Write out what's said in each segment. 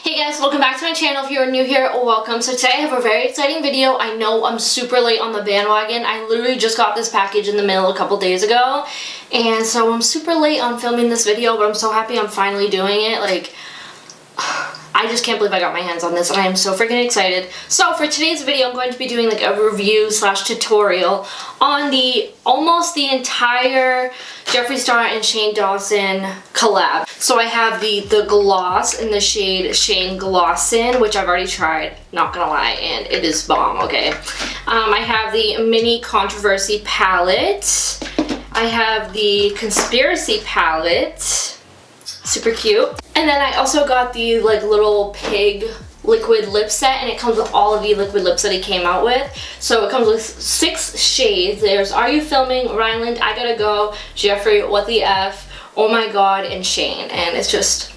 Hey guys, welcome back to my channel. If you're new here, welcome. So today I have a very exciting video. I know I'm super late on the bandwagon. I literally just got this package in the mail a couple days ago, and so I'm super late on filming this video, but I'm so happy I'm finally doing it. Like, I just can't believe I got my hands on this, and I am so freaking excited. So for today's video, I'm going to be doing like a review slash tutorial on almost the entire Jeffree Star and Shane Dawson collab. So I have the gloss in the shade Shane Glossin, which I've already tried, not gonna lie, and it is bomb, okay? I have the mini controversy palette. I have the conspiracy palette. Super cute. And then I also got the like little pig liquid lip set, and it comes with all of the liquid lips that he came out with. So it comes with 6 shades. There's Are You Filming, Ryland, I Gotta Go, Jeffree, What the F, Oh My God, and Shane. And it's just,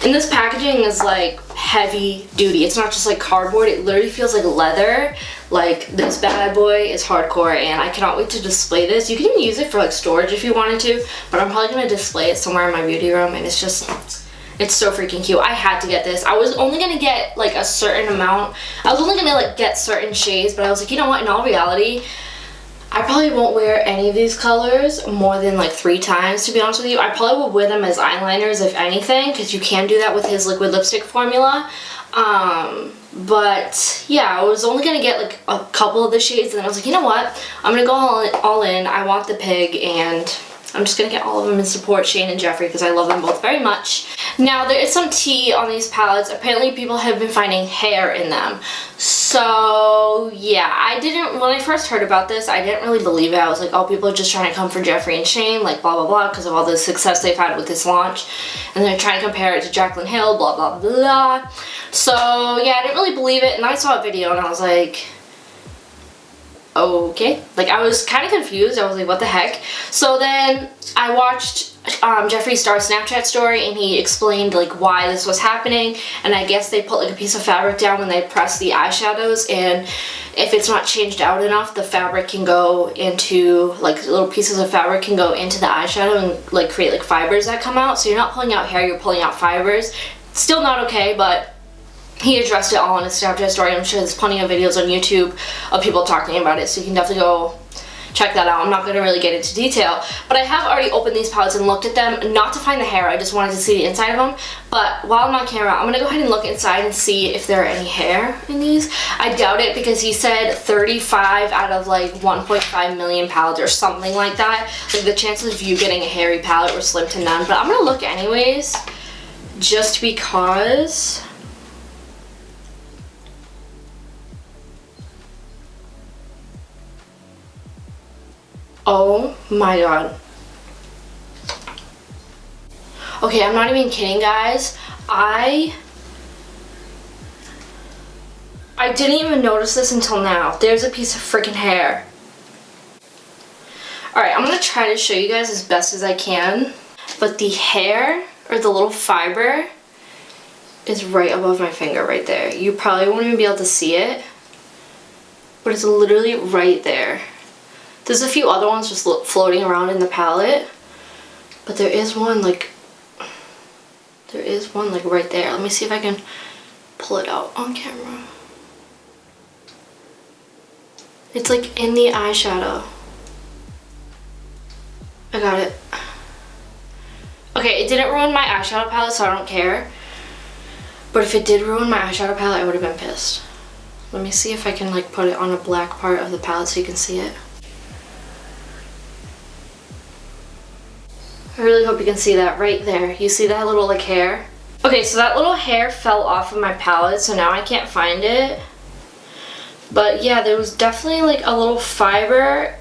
and this packaging is like heavy duty. It's not just like cardboard, it literally feels like leather. Like, this bad boy is hardcore, and I cannot wait to display this. You can even use it for like storage if you wanted to, but I'm probably gonna display it somewhere in my beauty room, and it's just, it's so freaking cute. I had to get this. I was only gonna get like a certain amount. I was only gonna like get certain shades, but I was like, you know what, in all reality, I probably won't wear any of these colors more than like 3 times, to be honest with you. I probably will wear them as eyeliners, if anything, because you can do that with his liquid lipstick formula. But yeah, I was only gonna get like a couple of the shades, and then I was like, you know what, I'm gonna go all in. I want the pig, and I'm just gonna get all of them and support Shane and Jeffree because I love them both very much. Now, there is some tea on these palettes. Apparently people have been finding hair in them. So yeah, when I first heard about this, I didn't really believe it. I was like, oh, people are just trying to come for Jeffree and Shane, like blah blah blah, because of all the success they've had with this launch, and they're trying to compare it to Jaclyn Hill, blah blah blah. So yeah, I didn't really believe it, and I saw a video and I was like, okay. Like, I was kind of confused. I was like, what the heck? So then I watched Jeffree Star's Snapchat story, and he explained like why this was happening, and I guess they put like a piece of fabric down when they press the eyeshadows, and if it's not changed out enough, the fabric can go into, like, little pieces of fabric can go into the eyeshadow and like create like fibers that come out. So you're not pulling out hair, you're pulling out fibers. Still not okay, but he addressed it all in his Snapchat story. I'm sure there's plenty of videos on YouTube of people talking about it, so you can definitely go check that out. I'm not going to really get into detail, but I have already opened these palettes and looked at them, not to find the hair, I just wanted to see the inside of them. But while I'm on camera, I'm going to go ahead and look inside and see if there are any hair in these. I doubt it, because he said 35 out of like 1.5 million palettes or something like that. Like, the chances of you getting a hairy palette were slim to none, but I'm going to look anyways, just because. Oh my god. Okay, I'm not even kidding, guys. I didn't even notice this until now. There's a piece of freaking hair. Alright, I'm gonna try to show you guys as best as I can. But the hair, or the little fiber, is right above my finger right there. You probably won't even be able to see it, but it's literally right there. There's a few other ones just floating around in the palette, but there is one like right there. Let me see if I can pull it out on camera. It's like in the eyeshadow. I got it. Okay, it didn't ruin my eyeshadow palette, so I don't care. But if it did ruin my eyeshadow palette, I would have been pissed. Let me see if I can like put it on a black part of the palette so you can see it. I really hope you can see that right there. You see that little like hair? Okay, so that little hair fell off of my palette, so now I can't find it. But yeah, there was definitely like a little fiber.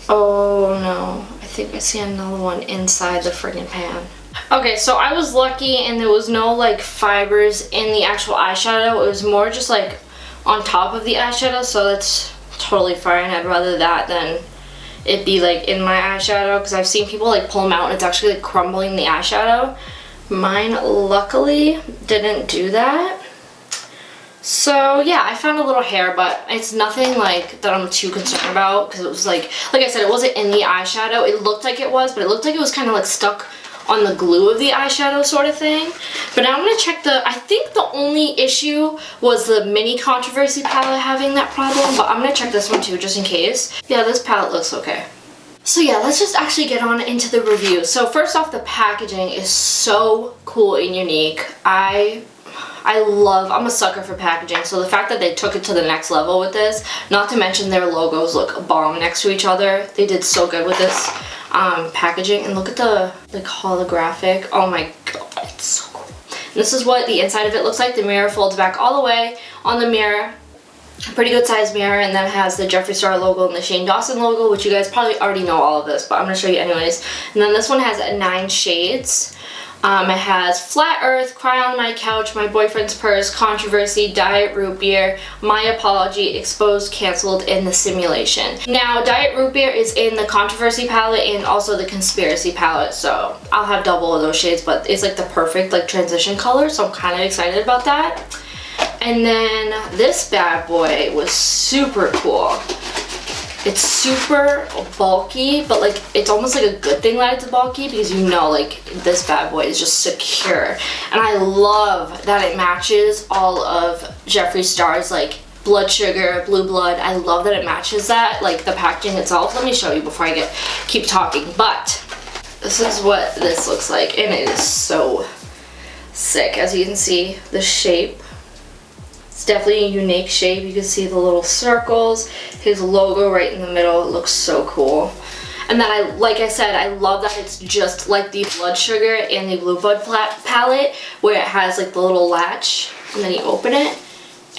Oh no, I think I see another one inside the friggin' pan. Okay, so I was lucky and there was no like fibers in the actual eyeshadow. It was more just like on top of the eyeshadow, so that's totally fine. I'd rather that than it be like in my eyeshadow, because I've seen people like pull them out and it's actually like crumbling the eyeshadow. Mine luckily didn't do that. So yeah, I found a little hair, but it's nothing like that I'm too concerned about, because it was like I said, it wasn't in the eyeshadow. It looked like it was, but it looked like it was kind of like stuck on the glue of the eyeshadow sort of thing. But now I'm going to check I think the only issue was the mini controversy palette having that problem, but I'm going to check this one too just in case. Yeah, this palette looks okay. So yeah, let's just actually get on into the review. So first off, the packaging is so cool and unique. I'm a sucker for packaging, so the fact that they took it to the next level with this, not to mention their logos look bomb next to each other. They did so good with this packaging, and look at the like holographic. Oh my god, it's so cool. And this is what the inside of it looks like. The mirror folds back all the way on the mirror. A pretty good sized mirror, and then it has the Jeffree Star logo and the Shane Dawson logo, which you guys probably already know all of this, but I'm going to show you anyways. And then this one has 9 shades. It has Flat Earth, Cry on My Couch, My Boyfriend's Purse, Controversy, Diet Root Beer, My Apology, Exposed, Cancelled, and The Simulation. Now, Diet Root Beer is in the Controversy palette and also the Conspiracy palette, so I'll have double of those shades, but it's like the perfect like transition color, so I'm kind of excited about that. And then this bad boy was super cool. It's super bulky, but like it's almost like a good thing that it's bulky because you know like this bad boy is just secure. And I love that it matches all of Jeffree Star's like blood sugar, blue blood. I love that it matches that, like the packaging itself. Let me show you before I keep talking. But this is what this looks like, and it is so sick. As you can see, the shape. It's definitely a unique shape. You can see the little circles, his logo right in the middle. It looks so cool. And then like I said, I love that it's just like the blood sugar and the blue blood palette, where it has like the little latch, and then you open it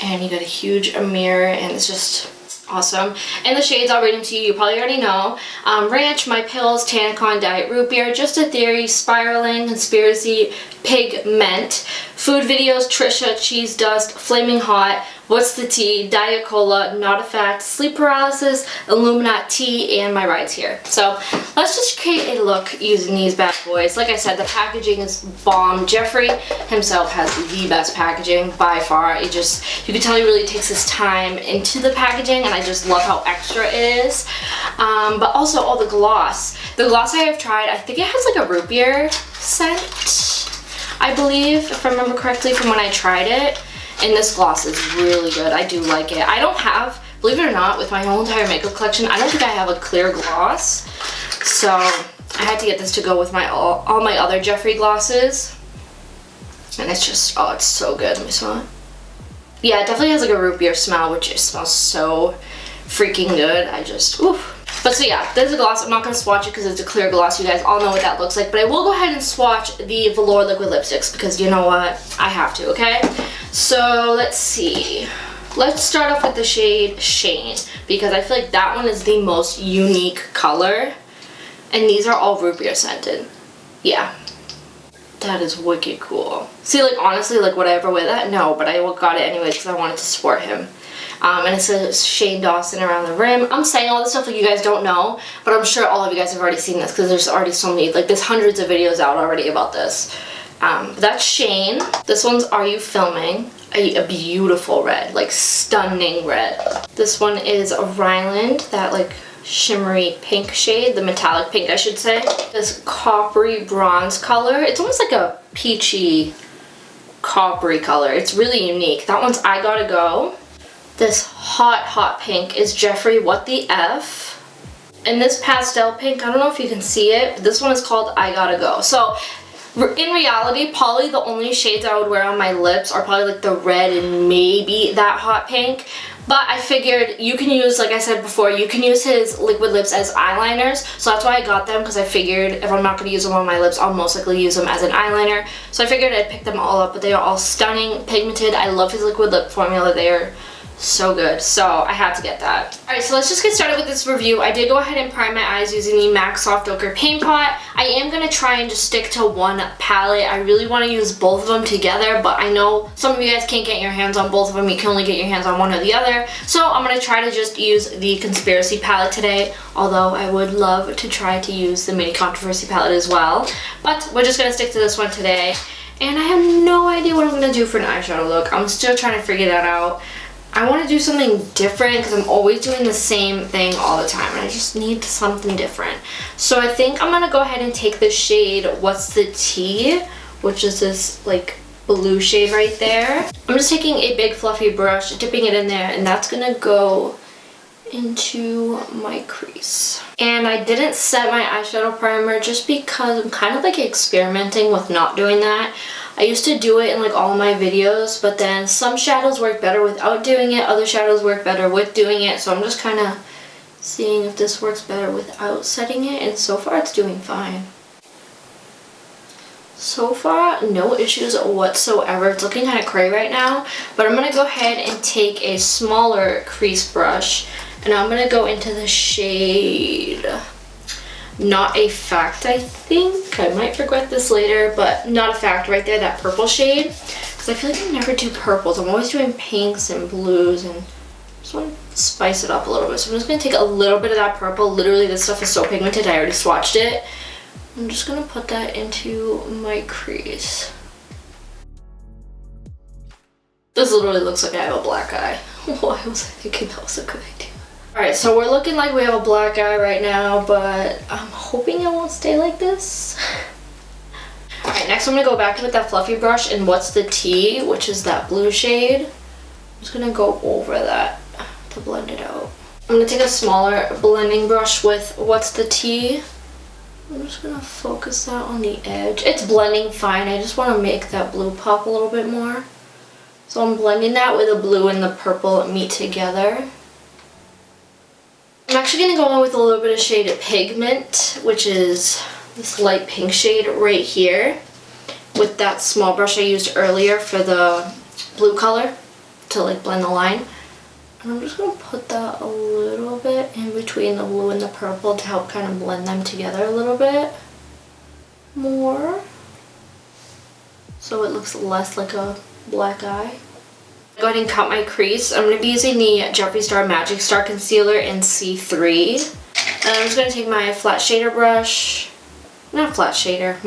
and you get a huge mirror, and it's just awesome. And the shades I'll read them to you, you probably already know. Ranch, My Pills, Tanacon, Diet Root Beer, Just a Theory, Spiraling, Conspiracy, Pigment, Food Videos, Trisha, Cheese Dust, Flaming Hot, What's the Tea, Diet Cola, Not a Fact, Sleep Paralysis, Illuminati, and My Rides Here. So let's just create a look using these bad boys. Like I said, the packaging is bomb. Jeffree himself has the best packaging by far. You can tell he really takes his time into the packaging, and I just love how extra it is. But also all the gloss. The gloss I have tried, I think it has like a root beer scent, I believe, if I remember correctly from when I tried it. And this gloss is really good. I do like it. I don't have, believe it or not, with my whole entire makeup collection, I don't think I have a clear gloss. So I had to get this to go with my all my other Jeffree glosses. And it's just, oh, it's so good. Let me smell it. Yeah, it definitely has like a root beer smell, which it smells so freaking good. I just, oof. But so yeah, there's a gloss. I'm not going to swatch it because it's a clear gloss. You guys all know what that looks like. But I will go ahead and swatch the Velour liquid lipsticks because you know what? I have to, okay? So let's see. Let's start off with the shade Shane because I feel like that one is the most unique color. And these are all root beer scented. Yeah. That is wicked cool. See, like honestly, like would I ever wear that? No, but I got it anyways because I wanted to support him. And it says Shane Dawson around the rim. I'm saying all this stuff like you guys don't know, but I'm sure all of you guys have already seen this because there's already so many, like there's hundreds of videos out already about this. That's Shane. This one's Are You Filming? A beautiful red, like stunning red. This one is a Ryland, that like shimmery pink shade, the metallic pink I should say. This coppery bronze color. It's almost like a peachy coppery color. It's really unique. That one's I Gotta Go. This hot pink is Jeffree What the F. And this pastel pink, I don't know if you can see it, but this one is called I Gotta Go. So in reality, probably the only shades I would wear on my lips are probably like the red and maybe that hot pink. But I figured you can use, like I said before, you can use his liquid lips as eyeliners. So that's why I got them, because I figured if I'm not going to use them on my lips, I'll most likely use them as an eyeliner. So I figured I'd pick them all up, but they are all stunning, pigmented. I love his liquid lip formula. They are so good, so I had to get that. Alright, so let's just get started with this review. I did go ahead and prime my eyes using the MAC Soft Ochre Paint Pot. I am going to try and just stick to one palette. I really want to use both of them together, but I know some of you guys can't get your hands on both of them. You can only get your hands on one or the other. So I'm going to try to just use the Conspiracy palette today, although I would love to try to use the Mini Controversy palette as well. But we're just going to stick to this one today. And I have no idea what I'm going to do for an eyeshadow look. I'm still trying to figure that out. I want to do something different because I'm always doing the same thing all the time and I just need something different. So I think I'm going to go ahead and take the shade What's the Tea, which is this like blue shade right there. I'm just taking a big fluffy brush, dipping it in there, and that's going to go into my crease. And I didn't set my eyeshadow primer just because I'm kind of like experimenting with not doing that. I used to do it in like all my videos, but then some shadows work better without doing it, other shadows work better with doing it, so I'm just kind of seeing if this works better without setting it, and so far it's doing fine. So far, no issues whatsoever. It's looking kind of cray right now, but I'm going to go ahead and take a smaller crease brush, and I'm going to go into the shade Not a Fact, I think. I might regret this later, but Not a Fact right there, that purple shade. Because I feel like I never do purples. I'm always doing pinks and blues, and I just want to spice it up a little bit. So I'm just going to take a little bit of that purple. Literally, this stuff is so pigmented, I already swatched it. I'm just going to put that into my crease. This literally looks like I have a black eye. Why was I thinking that was a good idea? Alright, so we're looking like we have a black eye right now, but I'm hoping it won't stay like this. Alright, next I'm going to go back with that fluffy brush and What's the Tea, which is that blue shade. I'm just going to go over that to blend it out. I'm going to take a smaller blending brush with What's the Tea. I'm just going to focus that on the edge. It's blending fine, I just want to make that blue pop a little bit more. So I'm blending that with the blue and the purple meet together. I'm actually going to go in with a little bit of shade Pigment, which is this light pink shade right here, with that small brush I used earlier for the blue color to like blend the line. And I'm just going to put that a little bit in between the blue and the purple to help kind of blend them together a little bit more, so it looks less like a black eye. Go ahead and cut my crease. I'm going to be using the Jeffree Star Magic Star Concealer in C3. And I'm just going to take my flat shader brush. Not flat shader,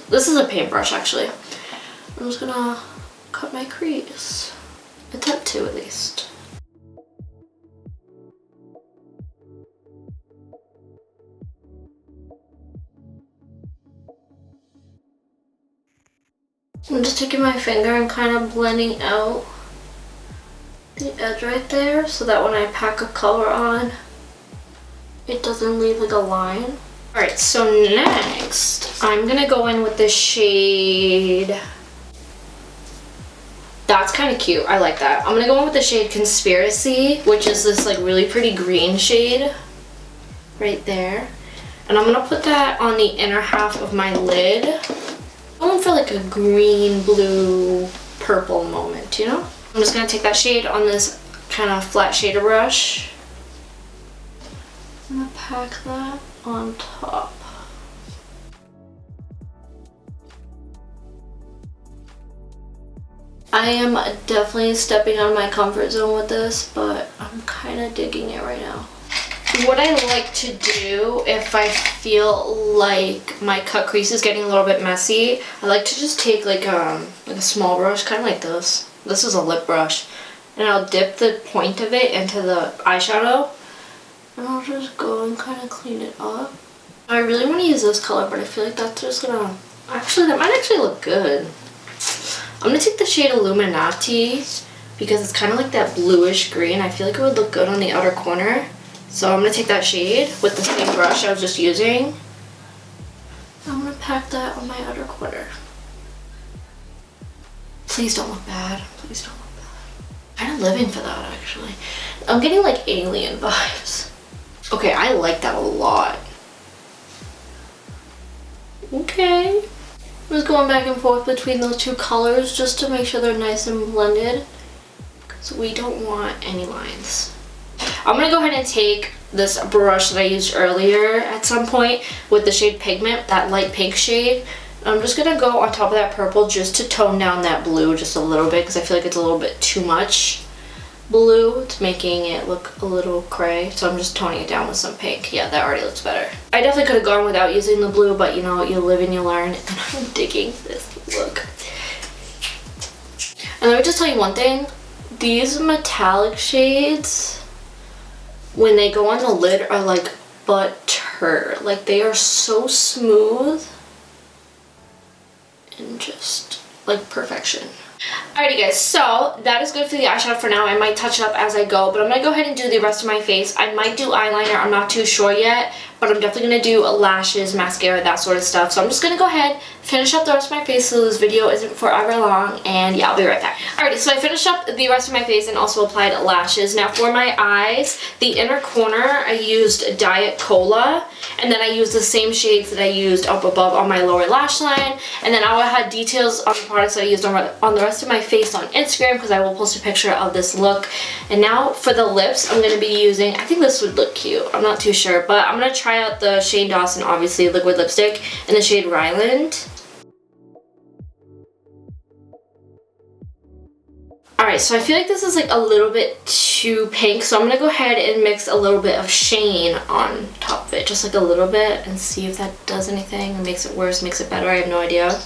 this is a paintbrush actually. I'm just going to cut my crease. Attempt to at least. I'm just taking my finger and kind of blending out the edge right there so that when I pack a color on, it doesn't leave like a line. Alright, so next I'm gonna go in with the shade, that's kind of cute, I like that. I'm gonna go in with the shade Conspiracy, which is this like really pretty green shade right there. And I'm gonna put that on the inner half of my lid. I'm going for like a green, blue, purple moment, you know? I'm just going to take that shade on this kind of flat shader brush. I'm going to pack that on top. I am definitely stepping out of my comfort zone with this, but I'm kind of digging it right now. What I like to do if I feel like my cut crease is getting a little bit messy, I like to just take like a small brush, kind of like this. This is a lip brush. And I'll dip the point of it into the eyeshadow. And I'll just go and kind of clean it up. I really want to use this color, but I feel like that's just gonna... Actually, that might actually look good. I'm gonna take the shade Illuminati because it's kind of like that bluish green. I feel like it would look good on the outer corner. So I'm going to take that shade with the same brush I was just using. I'm going to pack that on my outer corner. Please don't look bad. Please don't look bad. I'm kind of living for that actually. I'm getting like alien vibes. Okay, I like that a lot. Okay. I'm just going back and forth between those two colors just to make sure they're nice and blended, because we don't want any lines. I'm going to go ahead and take this brush that I used earlier at some point with the shade Pigment, that light pink shade. I'm just going to go on top of that purple just to tone down that blue just a little bit, because I feel like it's a little bit too much blue. It's making it look a little cray, so I'm just toning it down with some pink. Yeah, that already looks better. I definitely could have gone without using the blue, but you know, you live and you learn, and I'm digging this look. And let me just tell you one thing. these metallic shades, when they go on the lid, are like butter. Like, they are so smooth and just like perfection. Alrighty guys, so that is good for the eyeshadow for now. I might touch it up as I go, but I'm going to go ahead and do the rest of my face. I might do eyeliner, I'm not too sure yet, but I'm definitely going to do lashes, mascara, that sort of stuff. So I'm just going to go ahead, finish up the rest of my face so this video isn't forever long, and yeah, I'll be right back. Alrighty, so I finished up the rest of my face and also applied lashes. Now for my eyes, the inner corner, I used Diet Cola, and then I used the same shades that I used up above on my lower lash line, and then I will have details on the products that I used on the rest of my face on Instagram, because I will post a picture of this look. And now for the lips, I'm going to be using, I think this would look cute, I'm not too sure, but I'm going to try out the shade Dawson, obviously, liquid lipstick, in the shade Ryland. Alright, so I feel like this is like a little bit too pink, so I'm going to go ahead and mix a little bit of Shane on top of it, just like a little bit, and see if that does anything, makes it worse, makes it better, I have no idea.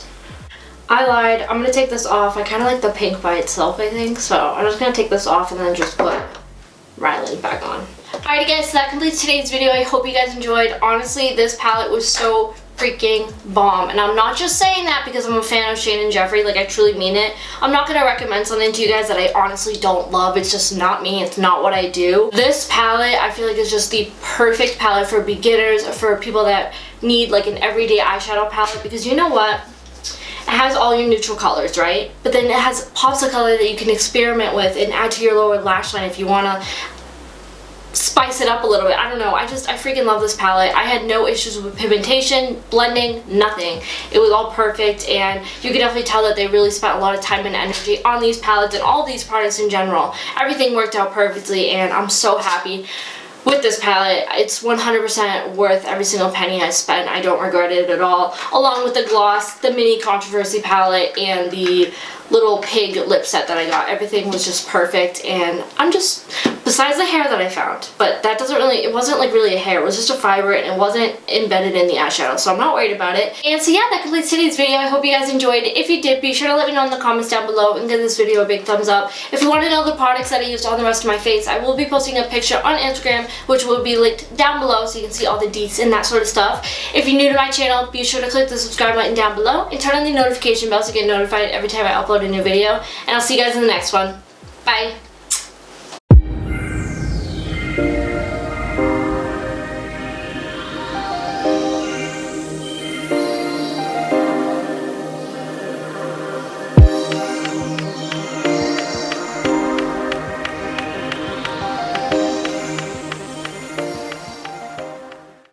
I lied, I'm going to take this off. I kind of like the pink by itself, I think, so I'm just going to take this off and then just put Ryland back on. Alrighty guys, so that completes today's video. I hope you guys enjoyed. Honestly, this palette was so freaking bomb, and I'm not just saying that because I'm a fan of Shane and Jeffree, like I truly mean it. I'm not going to recommend something to you guys that I honestly don't love. It's just not me, it's not what I do. This palette, I feel like, is just the perfect palette for beginners, for people that need like an everyday eyeshadow palette, because you know what? It has all your neutral colors, right? But then it has pops of color that you can experiment with and add to your lower lash line if you want to spice it up a little bit. I don't know, I freaking love this palette. I had no issues with pigmentation, blending, nothing. It was all perfect, and you can definitely tell that they really spent a lot of time and energy on these palettes and all these products in general. Everything worked out perfectly, and I'm so happy with this palette. It's 100% worth every single penny I spent. I don't regret it at all. Along with the gloss, the mini controversy palette, and the little pig lip set that I got. Everything was just perfect, and I'm just, besides the hair that I found, but that doesn't really, it wasn't like really a hair, it was just a fiber, and it wasn't embedded in the eyeshadow, so I'm not worried about it. And so yeah, that completes today's video. I hope you guys enjoyed. If you did, be sure to let me know in the comments down below and give this video a big thumbs up. If you want to know the products that I used on the rest of my face, I will be posting a picture on Instagram, which will be linked down below so you can see all the deets and that sort of stuff. If you're new to my channel, be sure to click the subscribe button down below and turn on the notification bell to get notified every time I upload a new video. And I'll see you guys in the next one. Bye!